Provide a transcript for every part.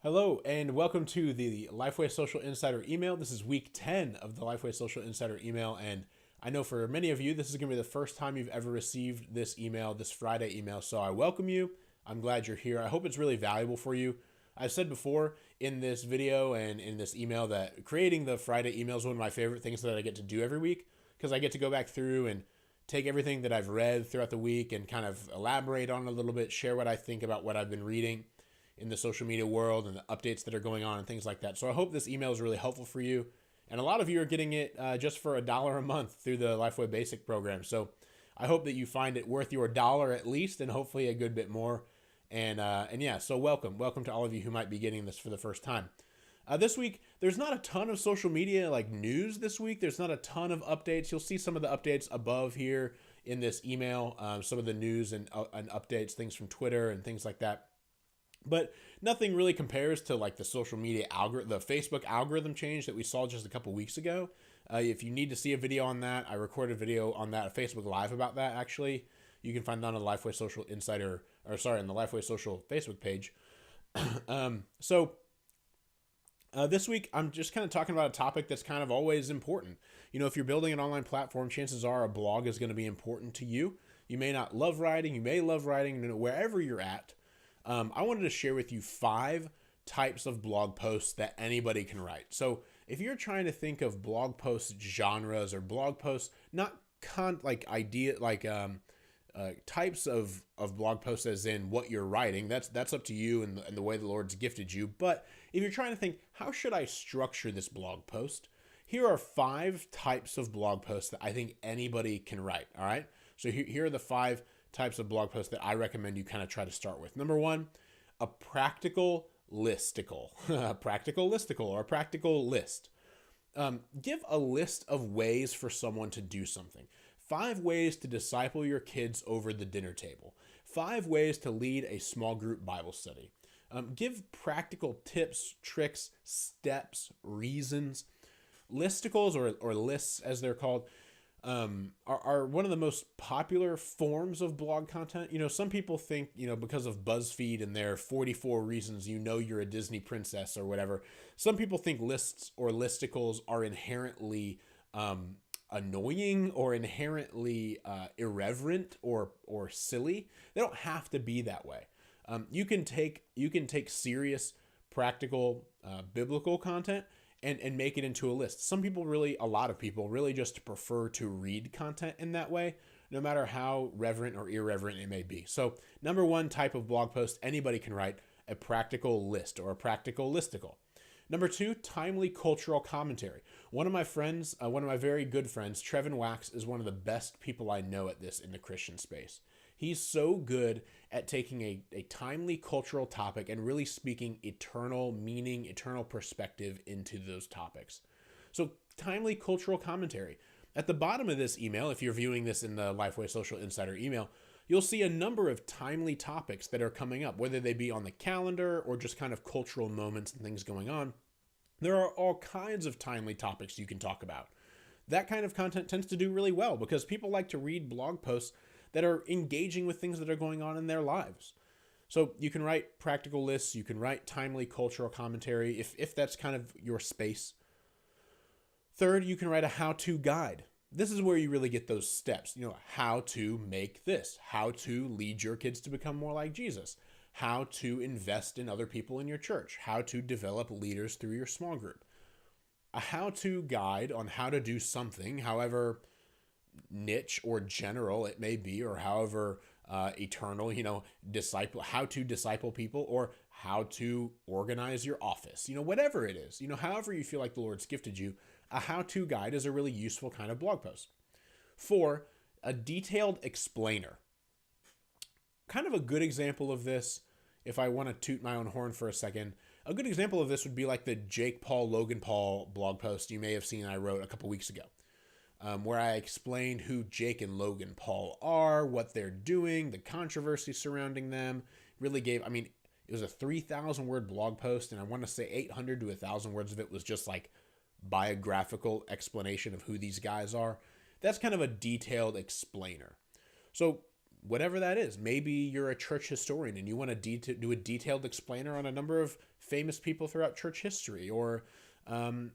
Hello, and welcome to the Lifeway Social Insider email. This is week 10 of the Lifeway Social Insider email, and I know for many of you, this is going to be the first time you've ever received this email, this Friday email, so I welcome you. I'm glad you're here. I hope it's really valuable for you. I've said before in this video and in this email that creating the Friday email is one of my favorite things that I get to do every week because I get to go back through and take everything that I've read throughout the week and kind of elaborate on it a little bit, share what I think about what I've been reading in the social media world and the updates that are going on and things like that. So I hope this email is really helpful for you. And a lot of you are getting it just for $1 a month through the Lifeway Basic program. So I hope that you find it worth your dollar at least, and hopefully a good bit more. And yeah, so welcome to all of you who might be getting this for the first time. This week, there's not a ton of social media like news this week. There's not a ton of updates. You'll see some of the updates above here in this email, some of the news and updates, things from Twitter and things like that. But nothing really compares to like the social media algorithm, the Facebook algorithm change that we saw just a couple weeks ago. If you need to see a video on that, I recorded a video on that, a Facebook Live about that actually. You can find that on the Lifeway Social Insider, on the Lifeway Social Facebook page. This week, I'm just kind of talking about a topic that's kind of always important. You know, if you're building an online platform, chances are a blog is going to be important to you. You may not love writing, you may love writing, wherever you're at. I wanted to share with you 5 types of blog posts that anybody can write. So if you're trying to think of blog post genres or blog posts, not types of blog posts as in what you're writing, that's up to you and the way the Lord's gifted you. But if you're trying to think, how should I structure this blog post? Here are 5 types of blog posts that I think anybody can write. All right. So here are the 5 types of blog posts that I recommend you kind of try to start with. Number 1, a practical listicle, a practical listicle or a practical list. Give a list of ways for someone to do something. 5 ways to disciple your kids over the dinner table. 5 ways to lead a small group Bible study. Give practical tips, tricks, steps, reasons. Listicles or lists as they're called are one of the most popular forms of blog content. You know, some people think, because of BuzzFeed and their 44 reasons you're a Disney princess or whatever, some people think lists or listicles are inherently annoying or inherently irreverent or silly. They don't have to be that way. You can take serious, practical, biblical content and make it into a list. A lot of people really just prefer to read content in that way, no matter how reverent or irreverent it may be. So number 1 type of blog post anybody can write, a practical list or a practical listicle. Number 2, timely cultural commentary. One of my very good friends, Trevin Wax, is one of the best people I know at this in the Christian space. He's so good at taking a timely cultural topic and really speaking eternal meaning, eternal perspective into those topics. So timely cultural commentary. At the bottom of this email, if you're viewing this in the Lifeway Social Insider email, you'll see a number of timely topics that are coming up, whether they be on the calendar or just kind of cultural moments and things going on. There are all kinds of timely topics you can talk about. That kind of content tends to do really well because people like to read blog posts that are engaging with things that are going on in their lives. So you can write practical lists, you can write timely cultural commentary if that's kind of your space. Third, you can write a how-to guide. This is where you really get those steps, how to make this, how to lead your kids to become more like Jesus, how to invest in other people in your church, how to develop leaders through your small group. A how-to guide on how to do something, however niche or general it may be, or however eternal, how to disciple people or how to organize your office, whatever it is, however you feel like the Lord's gifted you, a how-to guide is a really useful kind of blog post. 4, a detailed explainer. Kind of a good example of this, if I want to toot my own horn for a second, a good example of this would be like the Jake Paul, Logan Paul blog post you may have seen I wrote a couple weeks ago. Where I explained who Jake and Logan Paul are, what they're doing, the controversy surrounding them. Really it was a 3,000 word blog post, and I want to say 800 to 1,000 words of it was just like biographical explanation of who these guys are. That's kind of a detailed explainer. So whatever that is. Maybe you're a church historian and you want to do a detailed explainer on a number of famous people throughout church history, or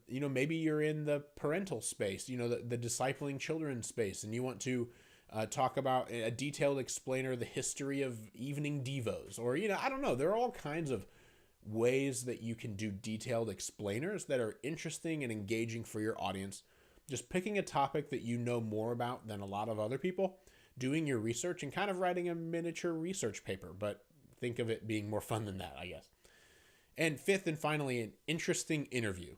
maybe you're in the parental space, the discipling children space, and you want to talk about a detailed explainer, the history of evening devos, or, I don't know. There are all kinds of ways that you can do detailed explainers that are interesting and engaging for your audience. Just picking a topic that you know more about than a lot of other people, doing your research, and kind of writing a miniature research paper, but think of it being more fun than that, I guess. And fifth and finally, an interesting interview.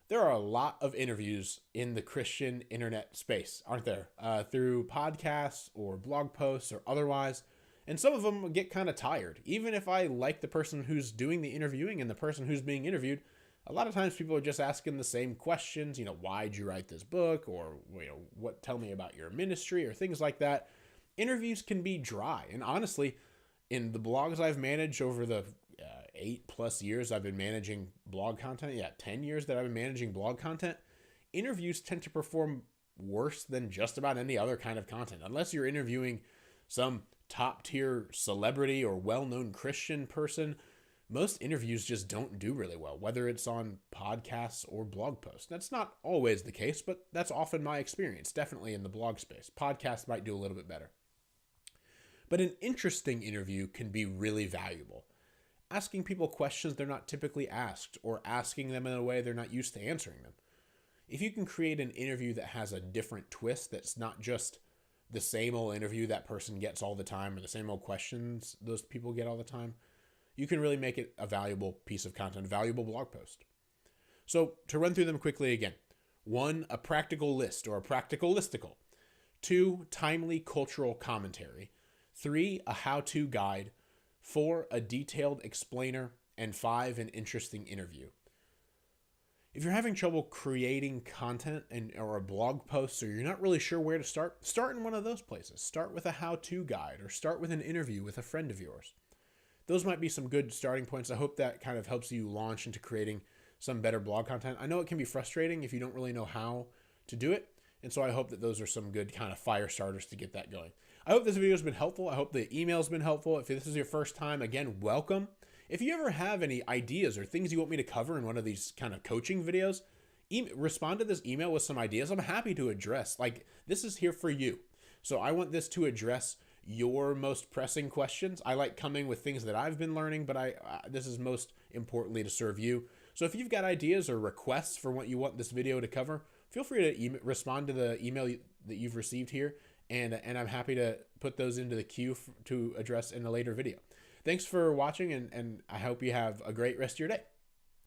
There are a lot of interviews in the Christian internet space, aren't there? Through podcasts or blog posts or otherwise. And some of them get kind of tired. Even if I like the person who's doing the interviewing and the person who's being interviewed, a lot of times people are just asking the same questions. Why'd you write this book? Or, tell me about your ministry, or things like that. Interviews can be dry. And honestly, in the blogs I've managed over the 8+ years I've been managing blog content, 10 years that I've been managing blog content, interviews tend to perform worse than just about any other kind of content. Unless you're interviewing some top tier celebrity or well-known Christian person, most interviews just don't do really well, whether it's on podcasts or blog posts. That's not always the case, but that's often my experience, definitely in the blog space. Podcasts might do a little bit better. But an interesting interview can be really valuable. Asking people questions they're not typically asked, or asking them in a way they're not used to answering them. If you can create an interview that has a different twist, that's not just the same old interview that person gets all the time, or the same old questions those people get all the time, you can really make it a valuable piece of content, a valuable blog post. So to run through them quickly again: 1, a practical list or a practical listicle. 2, timely cultural commentary. 3, a how-to guide. 4, a detailed explainer. And 5, an interesting interview. If you're having trouble creating content or a blog post, or you're not really sure where to start in one of those places. Start with a how-to guide, or start with an interview with a friend of yours. Those might be some good starting points. I hope that kind of helps you launch into creating some better blog content. I know it can be frustrating if you don't really know how to do it, and so I hope that those are some good kind of fire starters to get that going. I hope this video has been helpful. I hope the email's been helpful. If this is your first time, again, welcome. If you ever have any ideas or things you want me to cover in one of these kind of coaching videos, respond to this email with some ideas. I'm happy to address. This is here for you. So I want this to address your most pressing questions. I like coming with things that I've been learning, but this is most importantly to serve you. So if you've got ideas or requests for what you want this video to cover, feel free to respond to the email that you've received here, and I'm happy to put those into the queue to address in a later video. Thanks for watching, and I hope you have a great rest of your day.